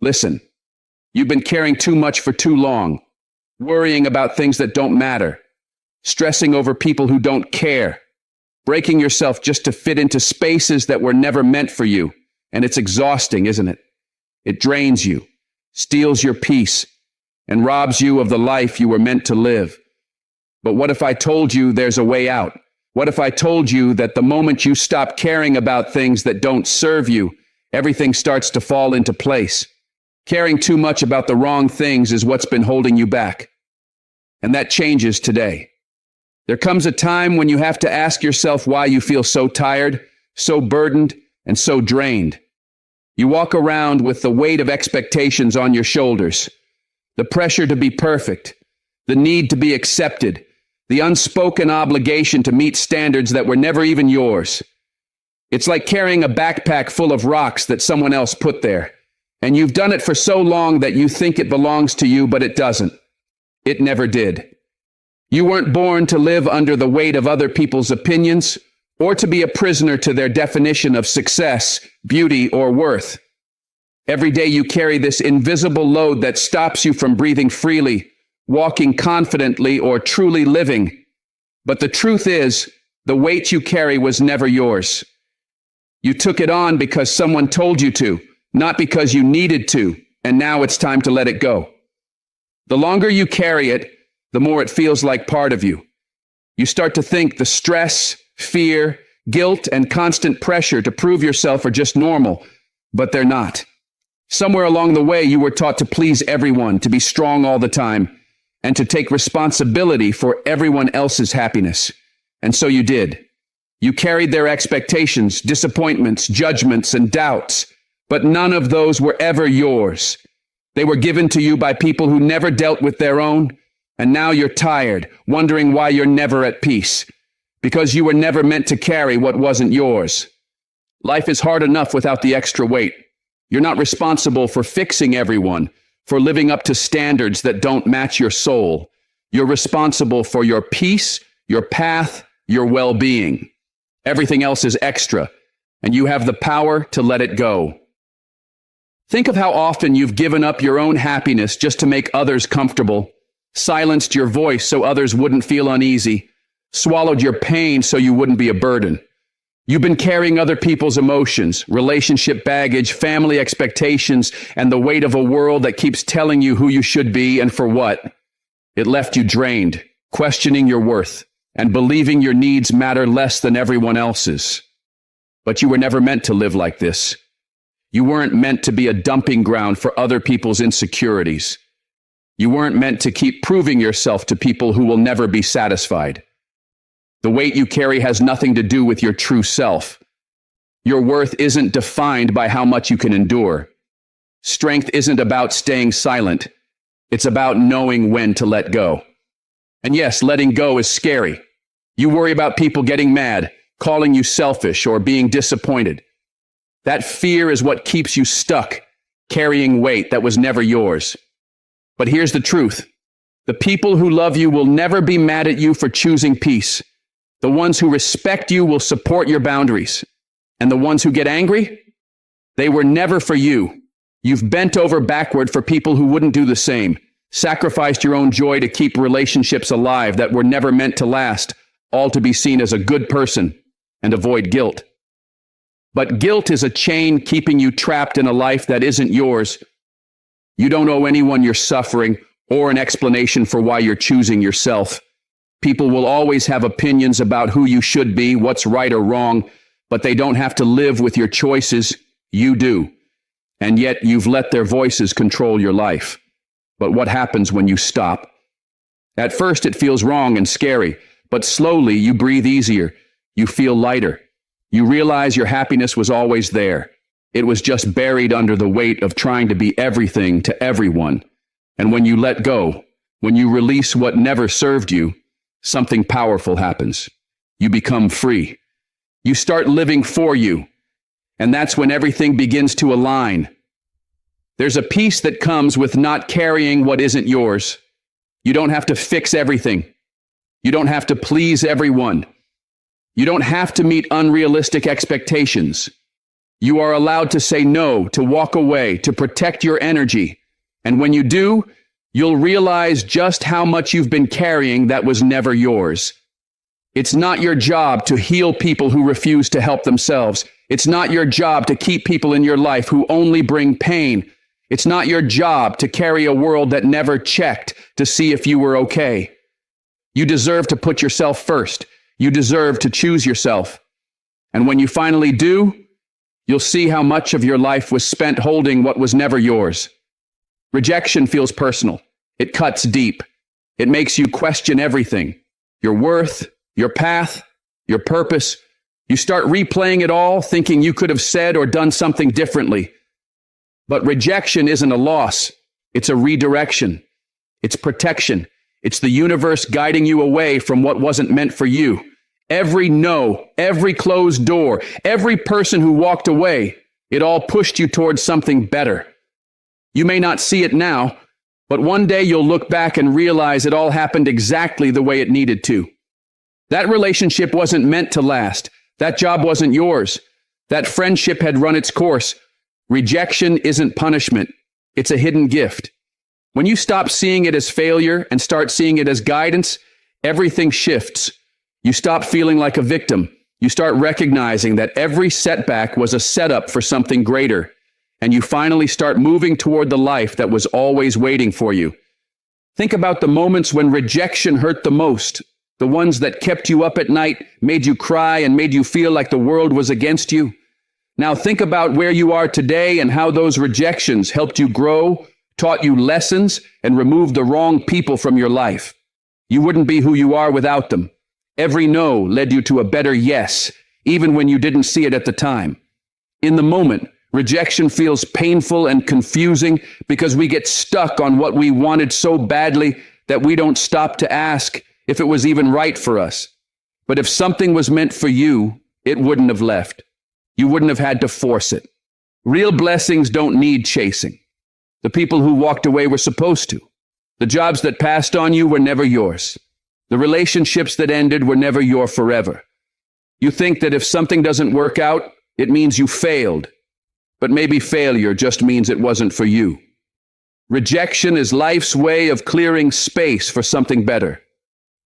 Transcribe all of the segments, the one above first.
Listen, you've been caring too much for too long, worrying about things that don't matter, stressing over people who don't care, breaking yourself just to fit into spaces that were never meant for you. And it's exhausting, isn't it? It drains you, steals your peace, and robs you of the life you were meant to live. But what if I told you there's a way out? What if I told you that the moment you stop caring about things that don't serve you, everything starts to fall into place? Caring too much about the wrong things is what's been holding you back. And that changes today. There comes a time when you have to ask yourself why you feel so tired, so burdened, and so drained. You walk around with the weight of expectations on your shoulders, the pressure to be perfect, the need to be accepted, the unspoken obligation to meet standards that were never even yours. It's like carrying a backpack full of rocks that someone else put there, and you've done it for so long that you think it belongs to you, but it doesn't. It never did. You weren't born to live under the weight of other people's opinions or to be a prisoner to their definition of success, beauty, or worth. Every day you carry this invisible load that stops you from breathing freely, walking confidently, or truly living. But the truth is, the weight you carry was never yours. You took it on because someone told you to, not because you needed to, and now it's time to let it go. The longer you carry it, the more it feels like part of you. You start to think the stress, fear, guilt, and constant pressure to prove yourself are just normal, but they're not. Somewhere along the way, you were taught to please everyone, to be strong all the time, and to take responsibility for everyone else's happiness. And so you did. You carried their expectations, disappointments, judgments, and doubts, but none of those were ever yours. They were given to you by people who never dealt with their own, and now you're tired, wondering why you're never at peace, because you were never meant to carry what wasn't yours. Life is hard enough without the extra weight. You're not responsible for fixing everyone, for living up to standards that don't match your soul. You're responsible for your peace, your path, your well-being. Everything else is extra, and you have the power to let it go. Think of how often you've given up your own happiness just to make others comfortable, silenced your voice so others wouldn't feel uneasy, swallowed your pain so you wouldn't be a burden. You've been carrying other people's emotions, relationship baggage, family expectations, and the weight of a world that keeps telling you who you should be and for what. It left you drained, questioning your worth, and believing your needs matter less than everyone else's. But you were never meant to live like this. You weren't meant to be a dumping ground for other people's insecurities. You weren't meant to keep proving yourself to people who will never be satisfied. The weight you carry has nothing to do with your true self. Your worth isn't defined by how much you can endure. Strength isn't about staying silent. It's about knowing when to let go. And yes, letting go is scary. You worry about people getting mad, calling you selfish, or being disappointed. That fear is what keeps you stuck, carrying weight that was never yours. But here's the truth. The people who love you will never be mad at you for choosing peace. The ones who respect you will support your boundaries. And the ones who get angry, they were never for you. You've bent over backward for people who wouldn't do the same, sacrificed your own joy to keep relationships alive that were never meant to last, all to be seen as a good person and avoid guilt. But guilt is a chain keeping you trapped in a life that isn't yours. You don't owe anyone your suffering or an explanation for why you're choosing yourself. People will always have opinions about who you should be, what's right or wrong, but they don't have to live with your choices. You do. And yet you've let their voices control your life. But what happens when you stop? At first it feels wrong and scary, but slowly you breathe easier. You feel lighter. You realize your happiness was always there. It was just buried under the weight of trying to be everything to everyone. And when you let go, when you release what never served you, something powerful happens. You become free. You start living for you. And that's when everything begins to align. There's a peace that comes with not carrying what isn't yours. You don't have to fix everything. You don't have to please everyone. You don't have to meet unrealistic expectations. You are allowed to say no, to walk away, to protect your energy. And when you do, you'll realize just how much you've been carrying that was never yours. It's not your job to heal people who refuse to help themselves. It's not your job to keep people in your life who only bring pain. It's not your job to carry a world that never checked to see if you were okay. You deserve to put yourself first. You deserve to choose yourself. And when you finally do, you'll see how much of your life was spent holding what was never yours. Rejection feels personal. It cuts deep. It makes you question everything. Your worth, your path, your purpose. You start replaying it all, thinking you could have said or done something differently. But rejection isn't a loss. It's a redirection. It's protection. It's the universe guiding you away from what wasn't meant for you. Every no, every closed door, every person who walked away, it all pushed you towards something better. You may not see it now, but one day you'll look back and realize it all happened exactly the way it needed to. That relationship wasn't meant to last. That job wasn't yours. That friendship had run its course. Rejection isn't punishment. It's a hidden gift. When you stop seeing it as failure and start seeing it as guidance, everything shifts. You stop feeling like a victim. You start recognizing that every setback was a setup for something greater. And you finally start moving toward the life that was always waiting for you. Think about the moments when rejection hurt the most. The ones that kept you up at night, made you cry, and made you feel like the world was against you. Now think about where you are today and how those rejections helped you grow, taught you lessons, and removed the wrong people from your life. You wouldn't be who you are without them. Every no led you to a better yes, even when you didn't see it at the time. In the moment, rejection feels painful and confusing because we get stuck on what we wanted so badly that we don't stop to ask if it was even right for us. But if something was meant for you, it wouldn't have left. You wouldn't have had to force it. Real blessings don't need chasing. The people who walked away were supposed to. The jobs that passed on you were never yours. The relationships that ended were never your forever. You think that if something doesn't work out, it means you failed. But maybe failure just means it wasn't for you. Rejection is life's way of clearing space for something better.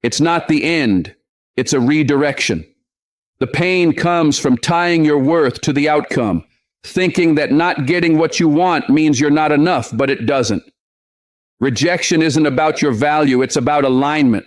It's not the end. It's a redirection. The pain comes from tying your worth to the outcome, thinking that not getting what you want means you're not enough, but it doesn't. Rejection isn't about your value. It's about alignment.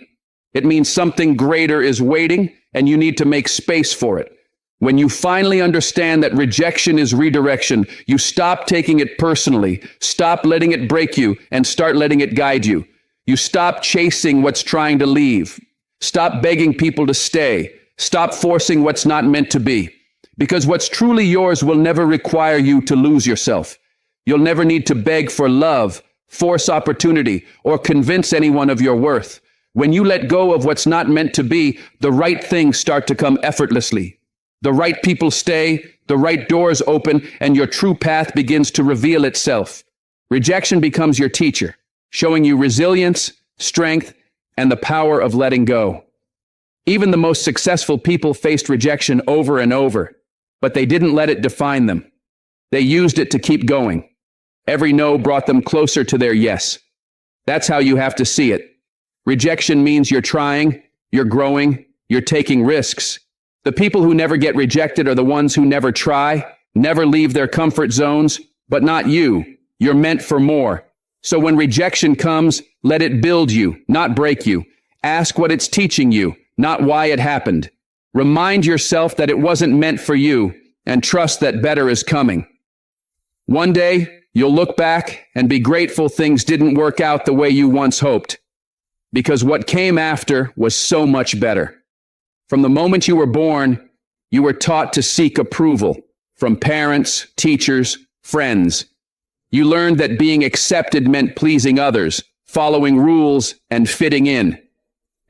It means something greater is waiting, and you need to make space for it. When you finally understand that rejection is redirection, you stop taking it personally, stop letting it break you, and start letting it guide you. You stop chasing what's trying to leave. Stop begging people to stay. Stop forcing what's not meant to be. Because what's truly yours will never require you to lose yourself. You'll never need to beg for love, force opportunity, or convince anyone of your worth. When you let go of what's not meant to be, the right things start to come effortlessly. The right people stay, the right doors open, and your true path begins to reveal itself. Rejection becomes your teacher, showing you resilience, strength, and the power of letting go. Even the most successful people faced rejection over and over, but they didn't let it define them. They used it to keep going. Every no brought them closer to their yes. That's how you have to see it. Rejection means you're trying, you're growing, you're taking risks. The people who never get rejected are the ones who never try, never leave their comfort zones, but not you. You're meant for more. So when rejection comes, let it build you, not break you. Ask what it's teaching you, not why it happened. Remind yourself that it wasn't meant for you, and trust that better is coming. One day, you'll look back and be grateful things didn't work out the way you once hoped, because what came after was so much better. From the moment you were born, you were taught to seek approval from parents, teachers, friends. You learned that being accepted meant pleasing others, following rules, and fitting in.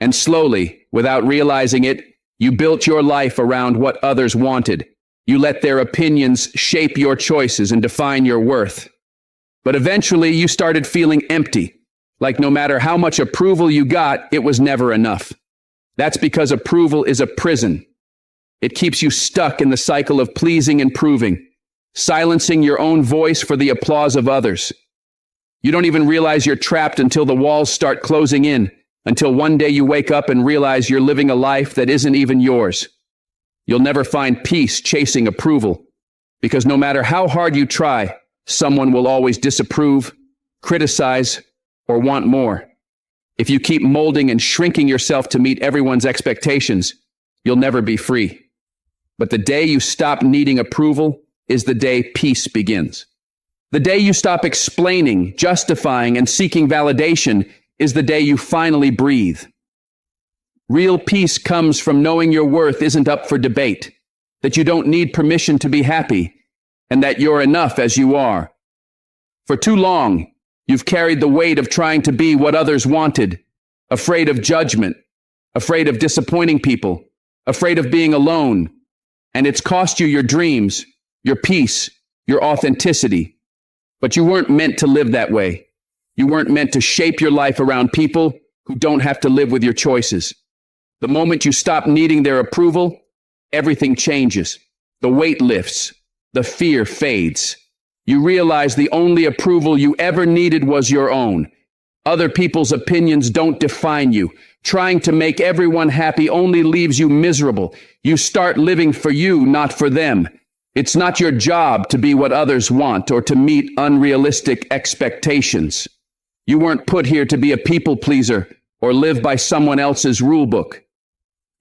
And slowly, without realizing it, you built your life around what others wanted. You let their opinions shape your choices and define your worth. But eventually, you started feeling empty, like no matter how much approval you got, it was never enough. That's because approval is a prison. It keeps you stuck in the cycle of pleasing and proving. silencing your own voice for the applause of others. You don't even realize you're trapped until the walls start closing in, until one day you wake up and realize you're living a life that isn't even yours. You'll never find peace chasing approval, because no matter how hard you try, someone will always disapprove, criticize, or want more. If you keep molding and shrinking yourself to meet everyone's expectations, you'll never be free. But the day you stop needing approval is the day peace begins. The day you stop explaining, justifying, and seeking validation is the day you finally breathe. Real peace comes from knowing your worth isn't up for debate, that you don't need permission to be happy, and that you're enough as you are. For too long, you've carried the weight of trying to be what others wanted, afraid of judgment, afraid of disappointing people, afraid of being alone, and it's cost you your dreams, your peace, your authenticity. But you weren't meant to live that way. You weren't meant to shape your life around people who don't have to live with your choices. The moment you stop needing their approval, everything changes. The weight lifts. The fear fades. You realize the only approval you ever needed was your own. Other people's opinions don't define you. Trying to make everyone happy only leaves you miserable. You start living for you, not for them. It's not your job to be what others want or to meet unrealistic expectations. You weren't put here to be a people pleaser or live by someone else's rule book.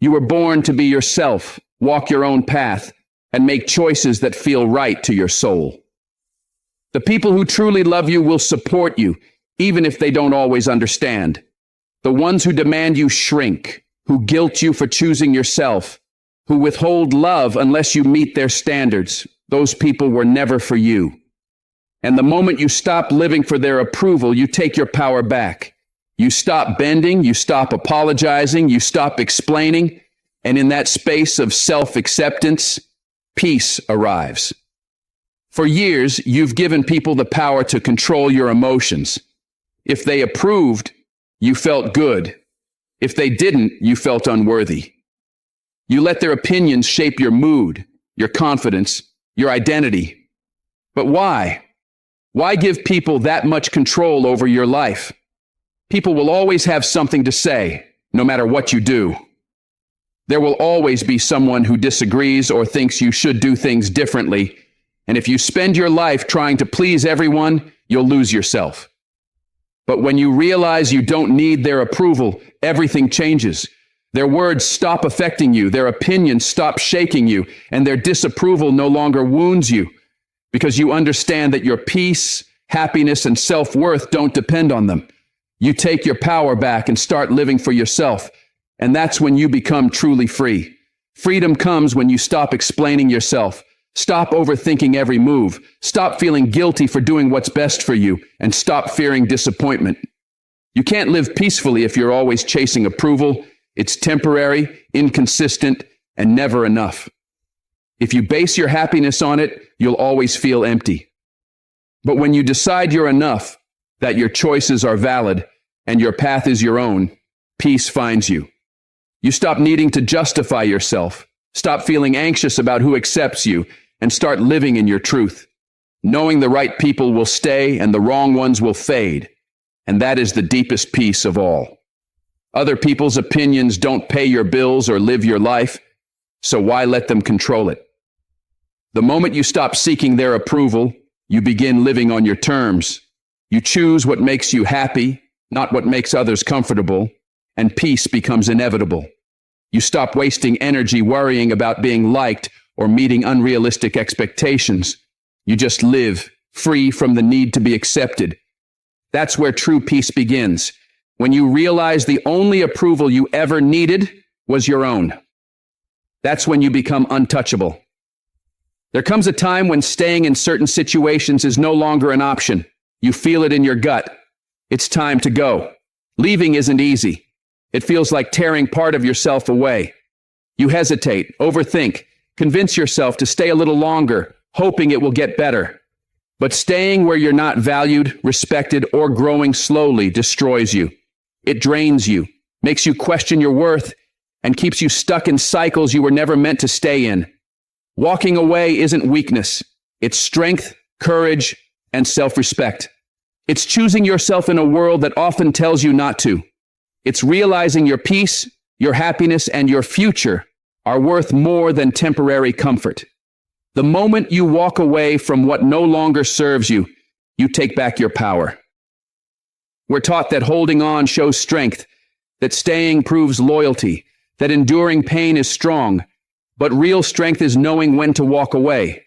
You were born to be yourself, walk your own path, and make choices that feel right to your soul. The people who truly love you will support you, even if they don't always understand. The ones who demand you shrink, who guilt you for choosing yourself, who withhold love unless you meet their standards, those people were never for you. And the moment you stop living for their approval, you take your power back. You stop bending, you stop apologizing, you stop explaining, and in that space of self-acceptance, peace arrives. For years, you've given people the power to control your emotions. If they approved, you felt good. If they didn't, you felt unworthy. You let their opinions shape your mood, your confidence, your identity. But why? Why give people that much control over your life? People will always have something to say, no matter what you do. There will always be someone who disagrees or thinks you should do things differently. And if you spend your life trying to please everyone, you'll lose yourself. But when you realize you don't need their approval, everything changes. Their words stop affecting you, their opinions stop shaking you, and their disapproval no longer wounds you, because you understand that your peace, happiness, and self-worth don't depend on them. You take your power back and start living for yourself, and that's when you become truly free. Freedom comes when you stop explaining yourself, stop overthinking every move, stop feeling guilty for doing what's best for you, and stop fearing disappointment. You can't live peacefully if you're always chasing approval. It's temporary, inconsistent, and never enough. If you base your happiness on it, you'll always feel empty. But when you decide you're enough, that your choices are valid, and your path is your own, peace finds you. You stop needing to justify yourself, stop feeling anxious about who accepts you, and start living in your truth. Knowing the right people will stay and the wrong ones will fade, and that is the deepest peace of all. Other people's opinions don't pay your bills or live your life, so why let them control it? The moment you stop seeking their approval, you begin living on your terms. You choose what makes you happy, not what makes others comfortable, and peace becomes inevitable. You stop wasting energy worrying about being liked or meeting unrealistic expectations. You just live, free from the need to be accepted. That's where true peace begins. When you realize the only approval you ever needed was your own. That's when you become untouchable. There comes a time when staying in certain situations is no longer an option. You feel it in your gut. It's time to go. Leaving isn't easy. It feels like tearing part of yourself away. You hesitate, overthink, convince yourself to stay a little longer, hoping it will get better. But staying where you're not valued, respected, or growing slowly destroys you. It drains you, makes you question your worth, and keeps you stuck in cycles you were never meant to stay in. Walking away isn't weakness. It's strength, courage, and self-respect. It's choosing yourself in a world that often tells you not to. It's realizing your peace, your happiness, and your future are worth more than temporary comfort. The moment you walk away from what no longer serves you, you take back your power. We're taught that holding on shows strength, that staying proves loyalty, that enduring pain is strong, but real strength is knowing when to walk away.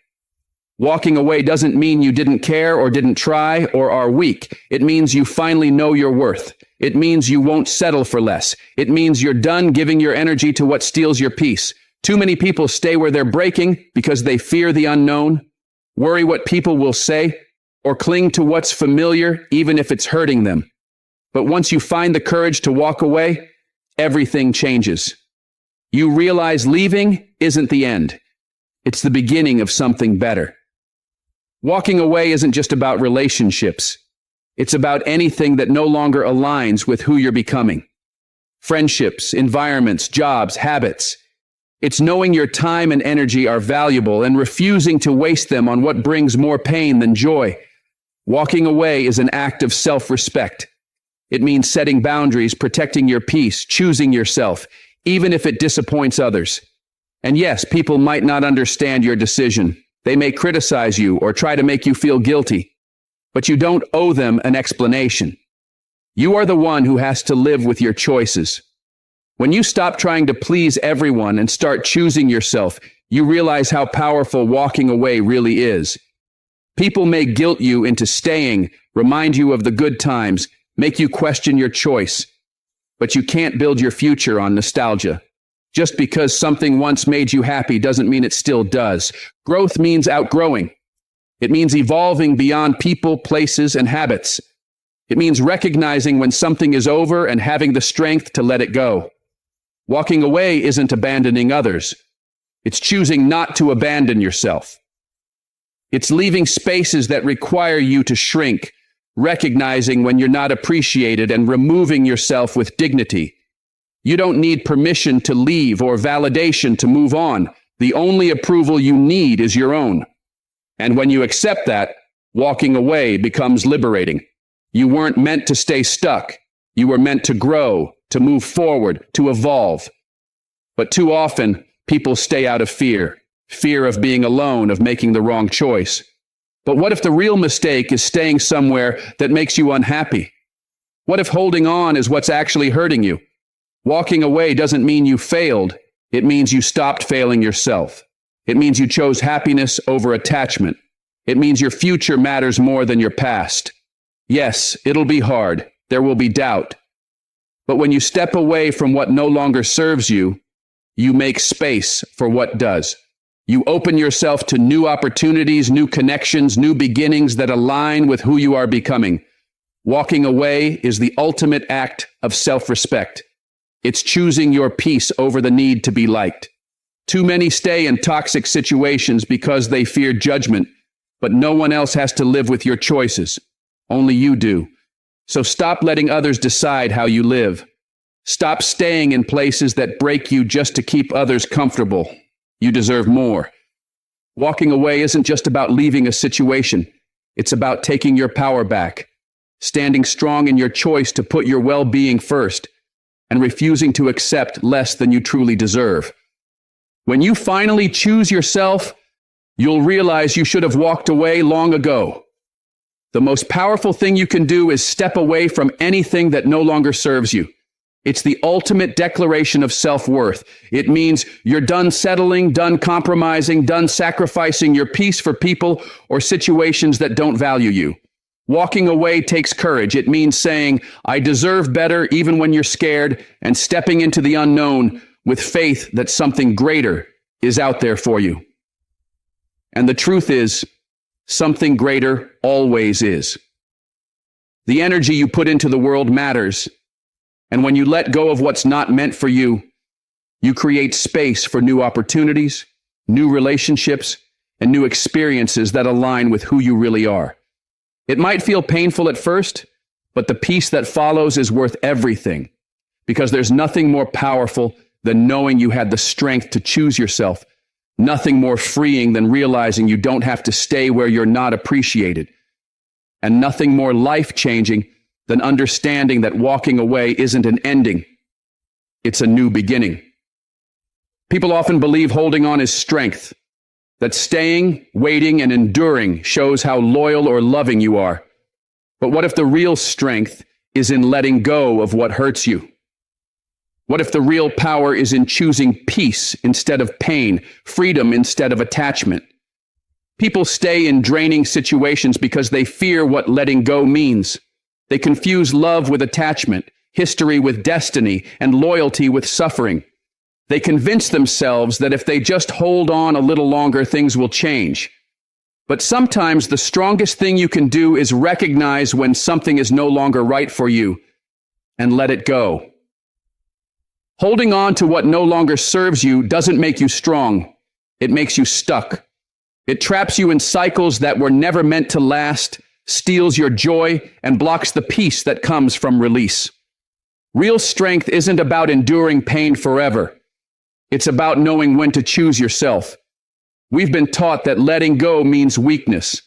Walking away doesn't mean you didn't care or didn't try or are weak. It means you finally know your worth. It means you won't settle for less. It means you're done giving your energy to what steals your peace. Too many people stay where they're breaking because they fear the unknown, worry what people will say, or cling to what's familiar even if it's hurting them. But once you find the courage to walk away, everything changes. You realize leaving isn't the end. It's the beginning of something better. Walking away isn't just about relationships. It's about anything that no longer aligns with who you're becoming. Friendships, environments, jobs, habits. It's knowing your time and energy are valuable and refusing to waste them on what brings more pain than joy. Walking away is an act of self-respect. It means setting boundaries, protecting your peace, choosing yourself, even if it disappoints others. And yes, people might not understand your decision. They may criticize you or try to make you feel guilty, but you don't owe them an explanation. You are the one who has to live with your choices. When you stop trying to please everyone and start choosing yourself, you realize how powerful walking away really is. People may guilt you into staying, remind you of the good times, make you question your choice, but you can't build your future on nostalgia. Just because something once made you happy doesn't mean it still does. Growth means outgrowing. It means evolving beyond people, places, and habits. It means recognizing when something is over and having the strength to let it go. Walking away isn't abandoning others. It's choosing not to abandon yourself. It's leaving spaces that require you to shrink, recognizing when you're not appreciated and removing yourself with dignity. You don't need permission to leave or validation to move on. The only approval you need is your own. And when you accept that, walking away becomes liberating. You weren't meant to stay stuck. You were meant to grow, to move forward, to evolve. But too often, people stay out of fear. Fear of being alone, of making the wrong choice. But what if the real mistake is staying somewhere that makes you unhappy? What if holding on is what's actually hurting you? Walking away doesn't mean you failed. It means you stopped failing yourself. It means you chose happiness over attachment. It means your future matters more than your past. Yes, it'll be hard. There will be doubt. But when you step away from what no longer serves you, you make space for what does. You open yourself to new opportunities, new connections, new beginnings that align with who you are becoming. Walking away is the ultimate act of self-respect. It's choosing your peace over the need to be liked. Too many stay in toxic situations because they fear judgment, but no one else has to live with your choices. Only you do. So stop letting others decide how you live. Stop staying in places that break you just to keep others comfortable. You deserve more. Walking away isn't just about leaving a situation. It's about taking your power back, standing strong in your choice to put your well-being first, and refusing to accept less than you truly deserve. When you finally choose yourself, you'll realize you should have walked away long ago. The most powerful thing you can do is step away from anything that no longer serves you. It's the ultimate declaration of self-worth. It means you're done settling, done compromising, done sacrificing your peace for people or situations that don't value you. Walking away takes courage. It means saying, I deserve better even when you're scared, and stepping into the unknown with faith that something greater is out there for you. And the truth is, something greater always is. The energy you put into the world matters. And when you let go of what's not meant for you, you create space for new opportunities, new relationships, and new experiences that align with who you really are. It might feel painful at first, but the peace that follows is worth everything, because there's nothing more powerful than knowing you had the strength to choose yourself, Nothing more freeing than realizing you don't have to stay where you're not appreciated. And nothing more life-changing than understanding that walking away isn't an ending. It's a new beginning. People often believe holding on is strength, that staying, waiting, and enduring shows how loyal or loving you are. But what if the real strength is in letting go of what hurts you? What if the real power is in choosing peace instead of pain, freedom instead of attachment? People stay in draining situations because they fear what letting go means. They confuse love with attachment, history with destiny, and loyalty with suffering. They convince themselves that if they just hold on a little longer, things will change. But sometimes the strongest thing you can do is recognize when something is no longer right for you and let it go. Holding on to what no longer serves you doesn't make you strong. It makes you stuck. It traps you in cycles that were never meant to last, steals your joy, and blocks the peace that comes from release. Real strength isn't about enduring pain forever. It's about knowing when to choose yourself. We've been taught that letting go means weakness,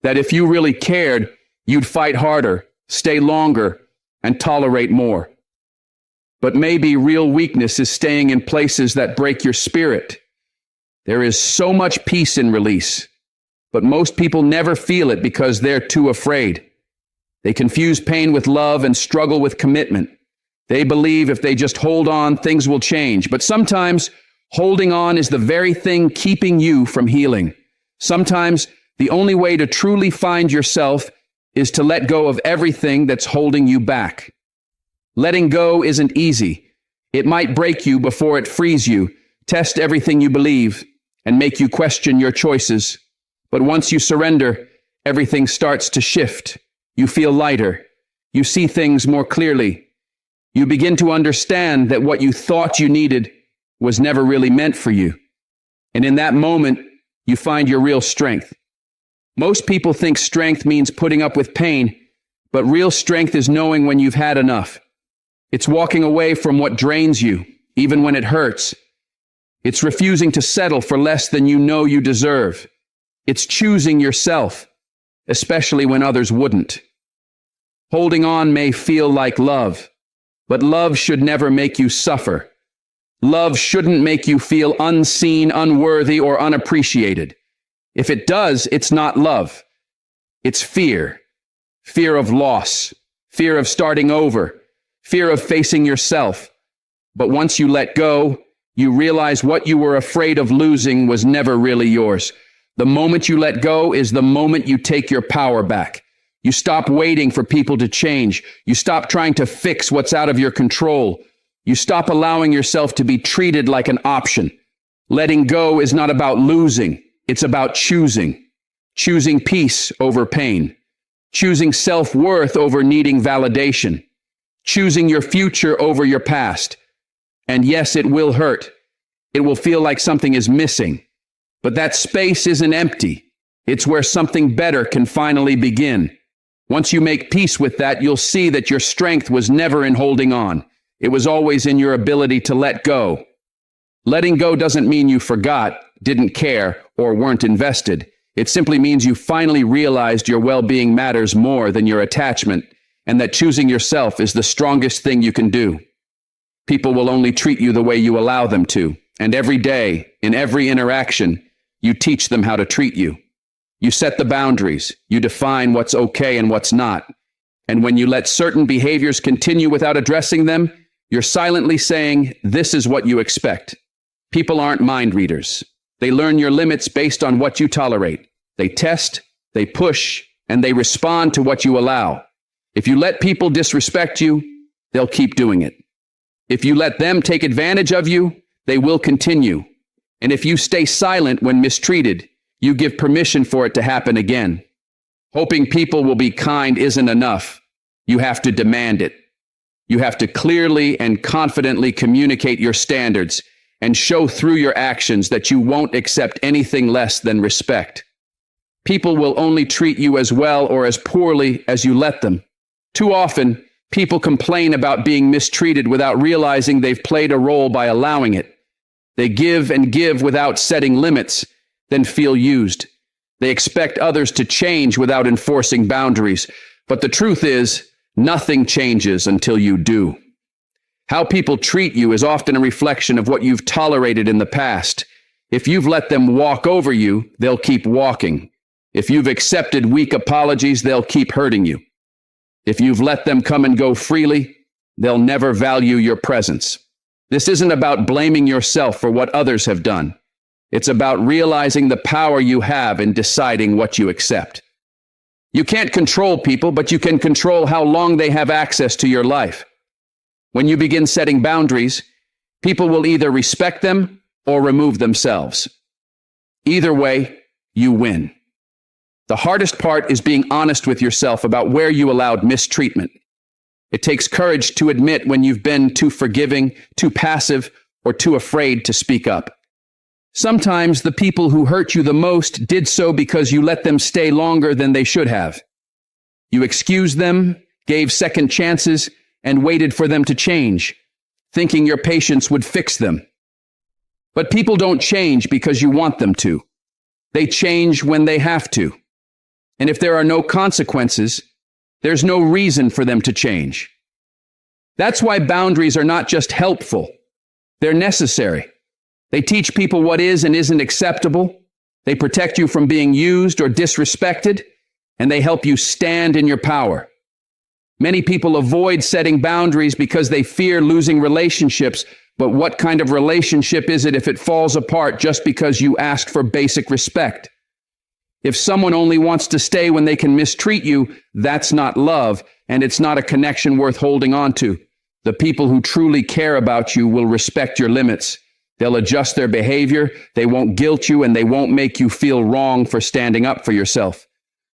that if you really cared, you'd fight harder, stay longer, and tolerate more. But maybe real weakness is staying in places that break your spirit. There is so much peace in release, but most people never feel it because they're too afraid. They confuse pain with love and struggle with commitment. They believe if they just hold on, things will change. But sometimes holding on is the very thing keeping you from healing. Sometimes the only way to truly find yourself is to let go of everything that's holding you back. Letting go isn't easy. It might break you before it frees you, test everything you believe, and make you question your choices. But once you surrender, everything starts to shift. You feel lighter. You see things more clearly. You begin to understand that what you thought you needed was never really meant for you. And in that moment, you find your real strength. Most people think strength means putting up with pain, but real strength is knowing when you've had enough. It's walking away from what drains you, even when it hurts. It's refusing to settle for less than you know you deserve. It's choosing yourself, especially when others wouldn't. Holding on may feel like love, but love should never make you suffer. Love shouldn't make you feel unseen, unworthy, or unappreciated. If it does, it's not love. It's fear. Fear of loss. Fear of starting over. Fear of facing yourself. But once you let go, you realize what you were afraid of losing was never really yours. The moment you let go is the moment you take your power back. You stop waiting for people to change. You stop trying to fix what's out of your control. You stop allowing yourself to be treated like an option. Letting go is not about losing. It's about choosing. Choosing peace over pain. Choosing self-worth over needing validation. Choosing your future over your past. And yes, it will hurt. It will feel like something is missing. But that space isn't empty. It's where something better can finally begin. Once you make peace with that, you'll see that your strength was never in holding on. It was always in your ability to let go. Letting go doesn't mean you forgot, didn't care, or weren't invested. It simply means you finally realized your well-being matters more than your attachment, and that choosing yourself is the strongest thing you can do. People will only treat you the way you allow them to, and every day, in every interaction, you teach them how to treat you. You set the boundaries. You define what's okay and what's not. And when you let certain behaviors continue without addressing them, you're silently saying, this is what you expect. People aren't mind readers. They learn your limits based on what you tolerate. They test, they push, and they respond to what you allow. If you let people disrespect you, they'll keep doing it. If you let them take advantage of you, they will continue. And if you stay silent when mistreated, you give permission for it to happen again. Hoping people will be kind isn't enough. You have to demand it. You have to clearly and confidently communicate your standards and show through your actions that you won't accept anything less than respect. People will only treat you as well or as poorly as you let them. Too often, people complain about being mistreated without realizing they've played a role by allowing it. They give and give without setting limits, then feel used. They expect others to change without enforcing boundaries. But the truth is, nothing changes until you do. How people treat you is often a reflection of what you've tolerated in the past. If you've let them walk over you, they'll keep walking. If you've accepted weak apologies, they'll keep hurting you. If you've let them come and go freely, they'll never value your presence. This isn't about blaming yourself for what others have done. It's about realizing the power you have in deciding what you accept. You can't control people, but you can control how long they have access to your life. When you begin setting boundaries, people will either respect them or remove themselves. Either way, you win. The hardest part is being honest with yourself about where you allowed mistreatment. It takes courage to admit when you've been too forgiving, too passive, or too afraid to speak up. Sometimes the people who hurt you the most did so because you let them stay longer than they should have. You excused them, gave second chances, and waited for them to change, thinking your patience would fix them. But people don't change because you want them to. They change when they have to. And if there are no consequences, there's no reason for them to change. That's why boundaries are not just helpful. They're necessary. They teach people what is and isn't acceptable. They protect you from being used or disrespected, and they help you stand in your power. Many people avoid setting boundaries because they fear losing relationships, but what kind of relationship is it if it falls apart just because you asked for basic respect? If someone only wants to stay when they can mistreat you, that's not love, and it's not a connection worth holding on to. The people who truly care about you will respect your limits. They'll adjust their behavior, they won't guilt you, and they won't make you feel wrong for standing up for yourself.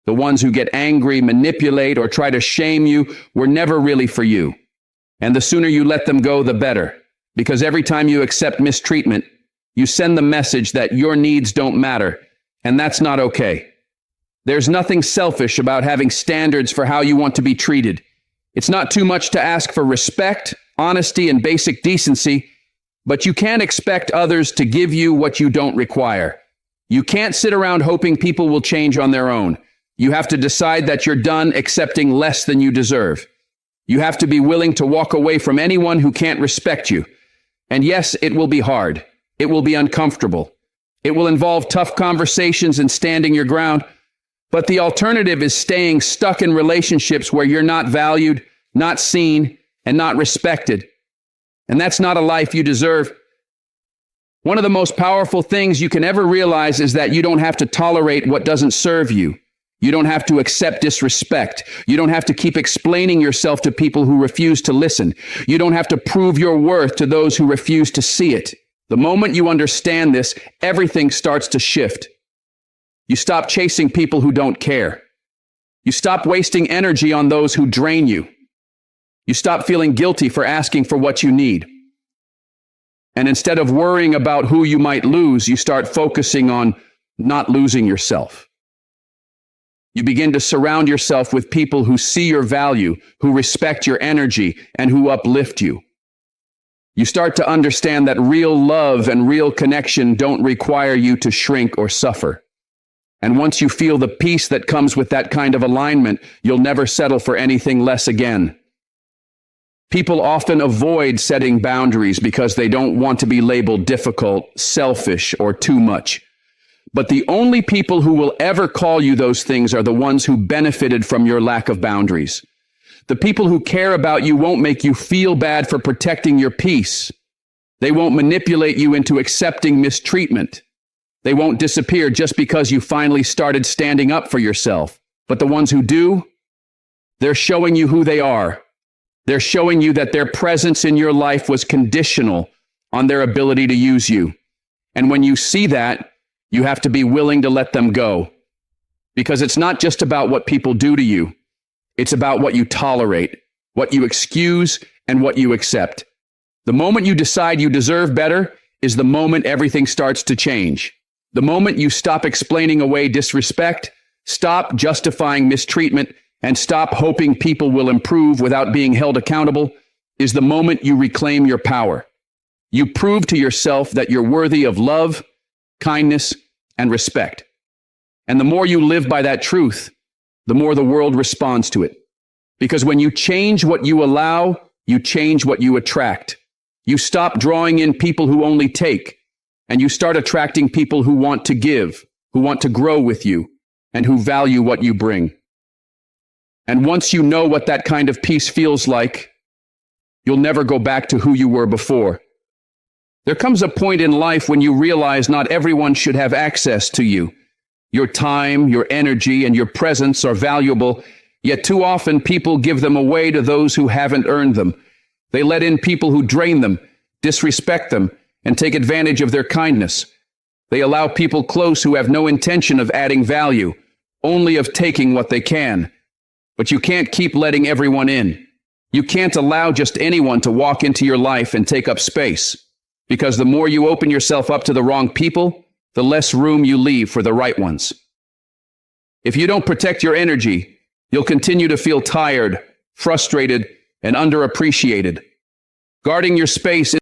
The ones who get angry, manipulate, or try to shame you were never really for you. And the sooner you let them go, the better. Because every time you accept mistreatment, you send the message that your needs don't matter, and that's not okay. There's nothing selfish about having standards for how you want to be treated. It's not too much to ask for respect, honesty, and basic decency, but you can't expect others to give you what you don't require. You can't sit around hoping people will change on their own. You have to decide that you're done accepting less than you deserve. You have to be willing to walk away from anyone who can't respect you. And yes, it will be hard. It will be uncomfortable. It will involve tough conversations and standing your ground. But the alternative is staying stuck in relationships where you're not valued, not seen, and not respected. And that's not a life you deserve. One of the most powerful things you can ever realize is that you don't have to tolerate what doesn't serve you. You don't have to accept disrespect. You don't have to keep explaining yourself to people who refuse to listen. You don't have to prove your worth to those who refuse to see it. The moment you understand this, everything starts to shift. You stop chasing people who don't care. You stop wasting energy on those who drain you. You stop feeling guilty for asking for what you need. And instead of worrying about who you might lose, you start focusing on not losing yourself. You begin to surround yourself with people who see your value, who respect your energy, and who uplift you. You start to understand that real love and real connection don't require you to shrink or suffer. And once you feel the peace that comes with that kind of alignment, you'll never settle for anything less again. People often avoid setting boundaries because they don't want to be labeled difficult, selfish, or too much. But the only people who will ever call you those things are the ones who benefited from your lack of boundaries. The people who care about you won't make you feel bad for protecting your peace. They won't manipulate you into accepting mistreatment. They won't disappear just because you finally started standing up for yourself. But the ones who do, they're showing you who they are. They're showing you that their presence in your life was conditional on their ability to use you. And when you see that, you have to be willing to let them go. Because it's not just about what people do to you. It's about what you tolerate, what you excuse, and what you accept. The moment you decide you deserve better is the moment everything starts to change. The moment you stop explaining away disrespect, stop justifying mistreatment, and stop hoping people will improve without being held accountable, is the moment you reclaim your power. You prove to yourself that you're worthy of love, kindness, and respect. And the more you live by that truth, the more the world responds to it. Because when you change what you allow, you change what you attract. You stop drawing in people who only take, and you start attracting people who want to give, who want to grow with you, and who value what you bring. And once you know what that kind of peace feels like, you'll never go back to who you were before. There comes a point in life when you realize not everyone should have access to you. Your time, your energy, and your presence are valuable, yet too often people give them away to those who haven't earned them. They let in people who drain them, disrespect them, and take advantage of their kindness. They allow people close who have no intention of adding value, only of taking what they can. But you can't keep letting everyone in. You can't allow just anyone to walk into your life and take up space. Because the more you open yourself up to the wrong people, the less room you leave for the right ones. If you don't protect your energy, you'll continue to feel tired, frustrated, and underappreciated. Guarding your space